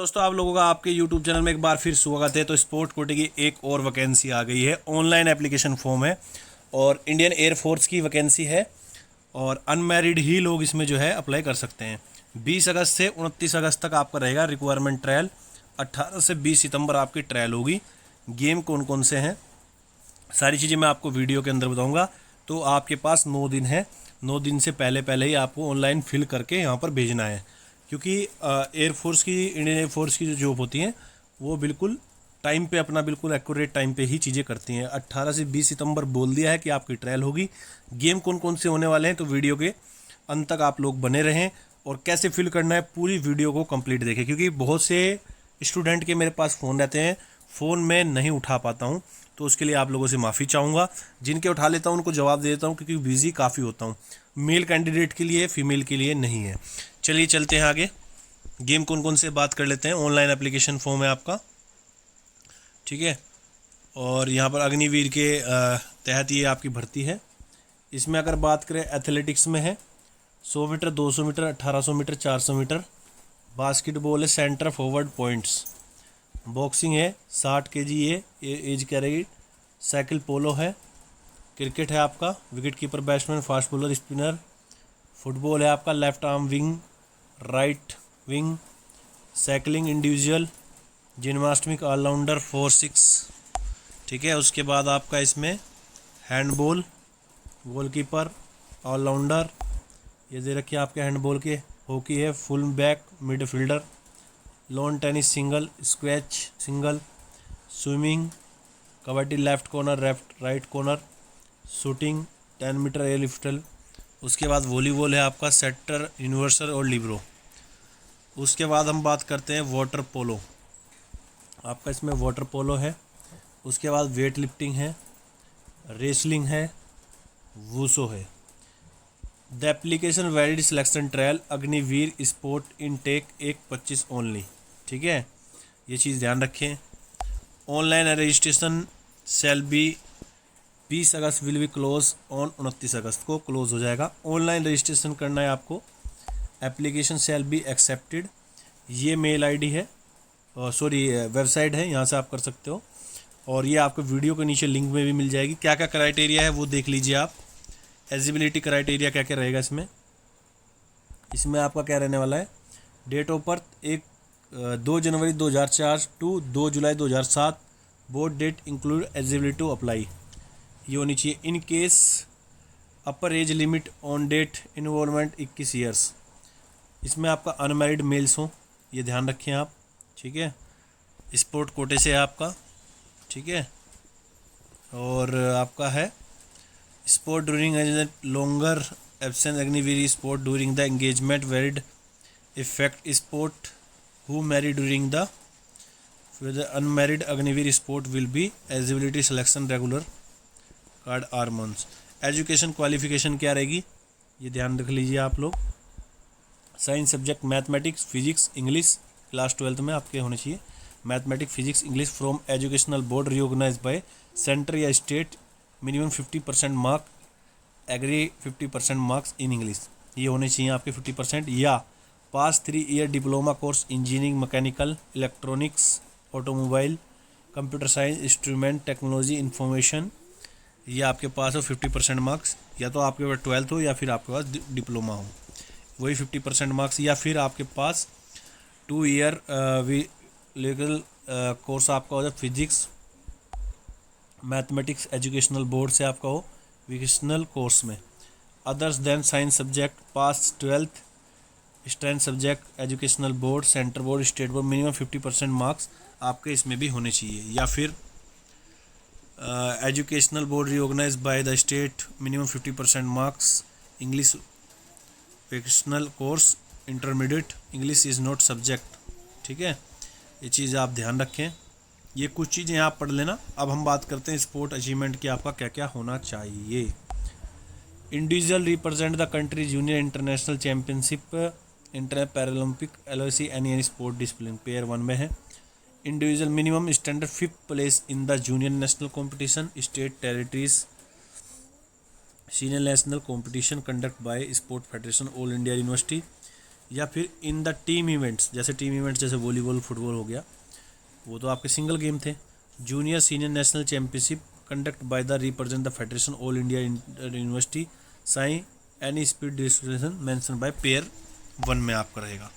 दोस्तों आप लोगों का आपके YouTube चैनल में एक बार फिर स्वागत है। तो स्पोर्ट कोटे की एक और वैकेंसी आ गई है। ऑनलाइन एप्लीकेशन फॉर्म है और इंडियन एयरफोर्स की वैकेंसी है और अनमैरिड ही लोग इसमें जो है अप्लाई कर सकते हैं। 20 अगस्त से 29 अगस्त तक आपका रहेगा रिक्वायरमेंट ट्रायल। 18 से 20 सितंबर आपकी ट्रायल होगी। गेम कौन कौन से हैं सारी चीज़ें मैं आपको वीडियो के अंदर बताऊँगा। तो आपके पास 9 दिन है। 9 दिन से पहले पहले ही आपको ऑनलाइन फिल करके यहाँ पर भेजना है, क्योंकि एयरफोर्स की इंडियन एयरफोर्स की जो जॉब होती हैं वो बिल्कुल टाइम पे अपना बिल्कुल एक्यूरेट टाइम पे ही चीज़ें करती हैं। 18 से 20 सितंबर बोल दिया है कि आपकी ट्रायल होगी। गेम कौन कौन से होने वाले हैं तो वीडियो के अंत तक आप लोग बने रहें और कैसे फिल करना है पूरी वीडियो को कंप्लीट देखें, क्योंकि बहुत से स्टूडेंट के मेरे पास फ़ोन रहते हैं, फ़ोन में नहीं उठा पाता हूँ, तो उसके लिए आप लोगों से माफ़ी चाहूँगा। जिनके उठा लेता हूँ उनको जवाब दे देता हूँ, क्योंकि बिज़ी काफ़ी होता हूँ। मेल कैंडिडेट के लिए, फीमेल के लिए नहीं है। चलिए चलते हैं आगे। गेम कौन कौन से बात कर लेते हैं। ऑनलाइन एप्लीकेशन फॉर्म है आपका, ठीक है। और यहाँ पर अग्निवीर के तहत ये आपकी भर्ती है। इसमें अगर बात करें एथलेटिक्स में है 100 metre, 200 metre, 1800 metre, 400 metre. Basketball है सेंटर फॉरवर्ड पॉइंट्स। बॉक्सिंग है 60 kg है एज कैटेगरी। साइकिल पोलो है। क्रिकेट है आपका wicket keeper, batsman, fast bowler, spinner. Football है आपका left arm wing, right wing. Cycling individual. Gymnastic allrounder 4-6, ठीक है। उसके बाद आपका इसमें हैंडबॉल, गोलकीपर, ऑलराउंडर ये दे रखी है आपके हैंडबॉल के। हॉकी है full back, midfielder. Lawn tennis single, squash single. Swimming, kabaddi left corner, left right corner. Shooting 10 metre air rifle. उसके बाद वॉलीबॉल है आपका सेटर, यूनिवर्सल और लिब्रो। उसके बाद हम बात करते हैं वाटर पोलो। आपका इसमें वाटर पोलो है। उसके बाद वेट लिफ्टिंग है, रेसलिंग है, वूसो है। The application valid selection trial Agniveer sport intake 1-25 only, ठीक है। ये चीज़ ध्यान रखें। Online registration shall be 20 August will be close on 29 अगस्त को क्लोज हो जाएगा। ऑनलाइन रजिस्ट्रेशन करना है आपको। Application shall be accepted. ये मेल आईडी है, सॉरी वेबसाइट है, यहाँ से आप कर सकते हो। और ये आपको वीडियो के नीचे लिंक में भी मिल जाएगी। क्या क्या क्राइटेरिया है वो देख लीजिए आप। एलिजिबिलिटी क्राइटेरिया क्या क्या रहेगा इसमें। इसमें आपका क्या रहने वाला है, डेट ऑफ बर्थ 2 जनवरी 2004 टू 2 जुलाई 2007। Board date include eligibility to apply ये होनी चाहिए। In case upper age limit on date involvement 21 years. इसमें आपका अनमैरिड मेल्स हो, ये ध्यान रखें आप, ठीक है। स्पोर्ट कोटे से है आपका, ठीक है। और आपका है sport during longer absence Agniveer sport during the engagement valid effect sport who marry during the unmarried Agniveer sport will be eligibility selection regular card are months. Education qualification क्या रहेगी ये ध्यान रख लीजिए आप लोग। Science subject mathematics, physics, English class 12 में आपके होने चाहिए। Mathematics, physics, English from educational board recognise by centre या state. Minimum 50% mark, aggregate 50% marks in English ये होने चाहिए आपके 50%। या पास 3 year diploma course engineering, mechanical, electronics, automobile, computer science, instrument technology, information ये आपके पास हो 50% मार्क्स। या तो आपके पास 12th हो या फिर आपके पास डिप्लोमा हो, वही 50% मार्क्स। या फिर आपके पास 2 ईयर लीगल कोर्स आपका हो जाए, फिजिक्स मैथमेटिक्स एजुकेशनल बोर्ड से आपका हो वोकेशनल कोर्स में। Others than science subject pass 12th strength subject educational board, centre board, state board. Minimum 50% marks आपके इसमें भी होने चाहिए। या फिर educational board recognise by the state, minimum 50% marks. English vocational course intermediate, English is not subject, ठीक है। ये चीज़ आप ध्यान रखें। ये कुछ चीज़ें आप पढ़ लेना। अब हम बात करते हैं स्पोर्ट अचीवमेंट की आपका क्या क्या होना चाहिए। Individual represent the country junior international championship, inter Paralympic, LOC any sport discipline pair 1 में है। Individual minimum standard 5th place in the junior national competition, state, territories, senior national competition conduct bye sport federation, all India university. या फिर in the team events, जैसे team events जैसे volleyball, football हो गया, वो तो आपके सिंगल गेम थे। Junior senior national championship conduct by the represent the federation all India university sign any speed distribution mention by pair 1 में आपका रहेगा।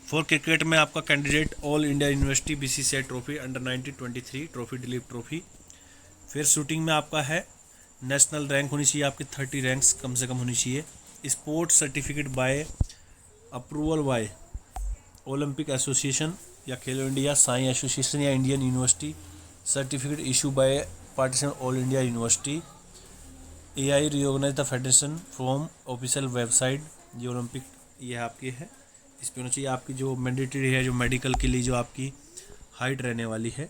फॉर क्रिकेट में आपका candidate all India university BCCI trophy under 1923 trophy, Duleep trophy. फिर shooting में आपका है national rank होनी चाहिए आपकी 30 रैंक्स कम से कम होनी चाहिए। Sports certificate by approval by Olympic association या खेलो इंडिया साई एसोसिएशन या Indian university. Certificate issue by partition all India university. AI reorganise the federation from official website. ये ओलंपिक ये आपकी है, इस पर होना चाहिए। आपकी जो मैंडेटरी है, जो मेडिकल के लिए जो आपकी हाइट रहने वाली है,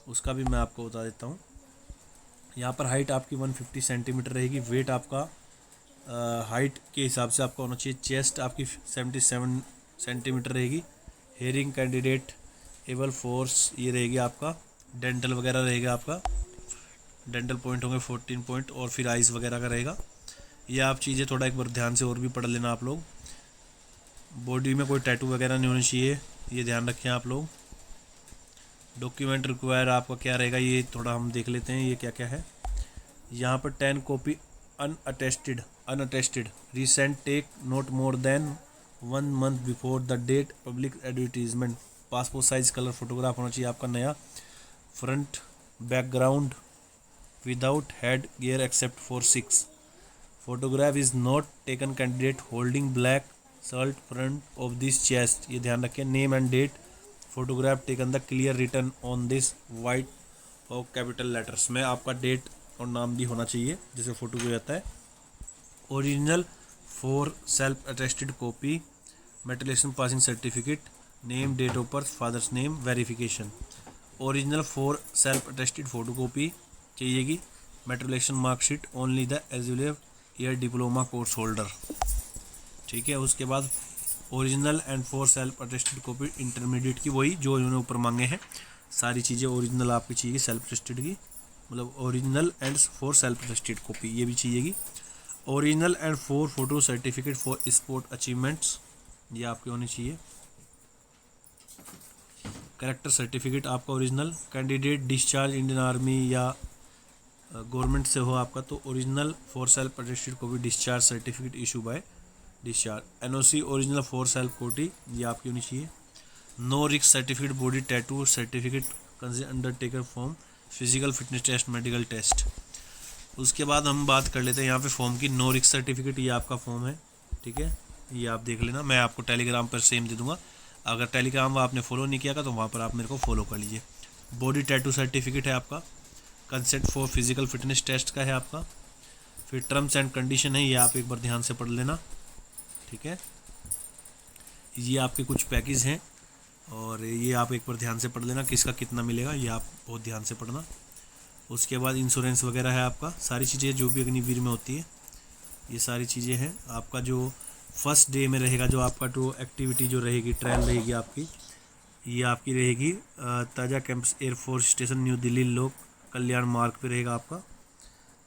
उसका भी मैं आपको बता देता हूँ। यहाँ पर हाइट आपकी 150 सेंटीमीटर रहेगी। वेट आपका हाइट के हिसाब से आपका होना चाहिए। चेस्ट आपकी 77 सेंटीमीटर रहेगी। हेयरिंग कैंडिडेट एबल फोर्स ये रहेगी आपका। डेंटल वगैरह रहेगा आपका, डेंटल पॉइंट होंगे 14 पॉइंट, और फिर आइज़ वगैरह का रहेगा। ये आप चीज़ें थोड़ा एक बार ध्यान से और भी पढ़ लेना आप लोग। बॉडी में कोई टैटू वगैरह नहीं होनी चाहिए, ये ध्यान रखें आप लोग। डॉक्यूमेंट रिक्वायर आपका क्या रहेगा, ये थोड़ा हम देख लेते हैं ये क्या क्या है। यहाँ पर 10 copy unattested recent take not more than 1 month before the date public advertisement. Passport size colour photograph होना चाहिए आपका नया। Front background without head gear except for 6। Photograph is not taken candidate holding black shirt front of this chest, ये ध्यान रखें। Name and date photograph taken the clear return on this white और capital letters में आपका date और नाम भी होना चाहिए जैसे फोटो को जाता है। Original for self attested copy matriculation passing certificate, name date of birth father's name verification. Original for self attested photo copy चाहिएगी। Matriculation marksheet only the eligible year diploma course holder, ठीक है। उसके बाद original and for self attested copy intermediate की, वही जो इन्होंने ऊपर मांगे हैं सारी चीज़ें ओरिजिनल आपकी चाहिए सेल्फ अटेस्टेड की, मतलब original and for self attested copy ये भी चाहिएगी। Original and for photo certificate for sport achievements ये आपके होने चाहिए। कैरेक्टर सर्टिफिकेट आपका original. Candidate discharge Indian army या गवर्नमेंट से हो आपका तो original for self attested copy discharge certificate issue by discharge. NOC original for self कोटी ये आपकी होनी चाहिए। No risk certificate body tattoo certificate undertaker form physical fitness test medical test. उसके बाद हम बात कर लेते हैं यहाँ पे फॉर्म की। नो रिस्क सर्टिफिकेट ये आपका फॉर्म है, ठीक है, ये आप देख लेना। मैं आपको टेलीग्राम पर सेम दे दूंगा, अगर टेलीग्राम आपने फॉलो नहीं किया था तो वहाँ पर आप मेरे को फॉलो कर लीजिए। बॉडी टैटू सर्टिफिकेट है आपका। Consent for physical fitness test का है आपका। फिर टर्म्स एंड कंडीशन है, ये आप एक बार ध्यान से पढ़ लेना, ठीक है। ये आपके कुछ पैकेज हैं और ये आप एक बार ध्यान से पढ़ लेना किसका कितना मिलेगा, ये आप बहुत ध्यान से पढ़ना। उसके बाद इंश्योरेंस वगैरह है आपका, सारी चीज़ें जो भी अग्निवीर में होती है ये सारी चीज़ें हैं। आपका जो फर्स्ट डे में रहेगा, जो आपका जो एक्टिविटी जो रहेगी ट्रायल रहेगी आपकी, ये आपकी रहेगी ताज़ा campus air force station new Delhi लोक कल्याण मार्ग पे रहेगा आपका।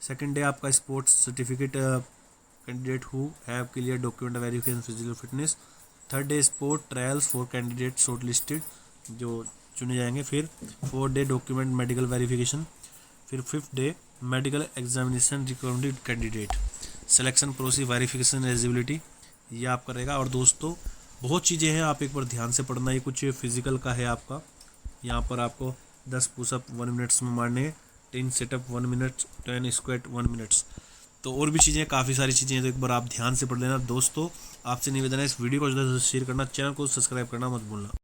सेकंड डे आपका sports certificate candidate who have clear document verification physical fitness. Third day sport trials for candidate short listed जो चुने जाएंगे। फिर 4 डे डॉक्यूमेंट मेडिकल वेरिफिकेशन। फिर 5th day medical examination recommended candidate selection process verification eligibility ये आपका रहेगा। और दोस्तों बहुत चीज़ें हैं, आप एक बार ध्यान से पढ़ना। ये कुछ फिजिकल का है आपका, यहाँ पर आपको 10 पुशअप 1 मिनट्स में मारने हैं, 10 सेटअप 1 मिनट, 10 स्क्वाट 1 मिनट्स। तो और भी चीज़ें, काफ़ी सारी चीज़ें हैं, तो एक बार आप ध्यान से पढ़ लेना। दोस्तों आपसे निवेदन है इस वीडियो को ज़्यादा से शेयर करना, चैनल को सब्सक्राइब करना मत भूलना।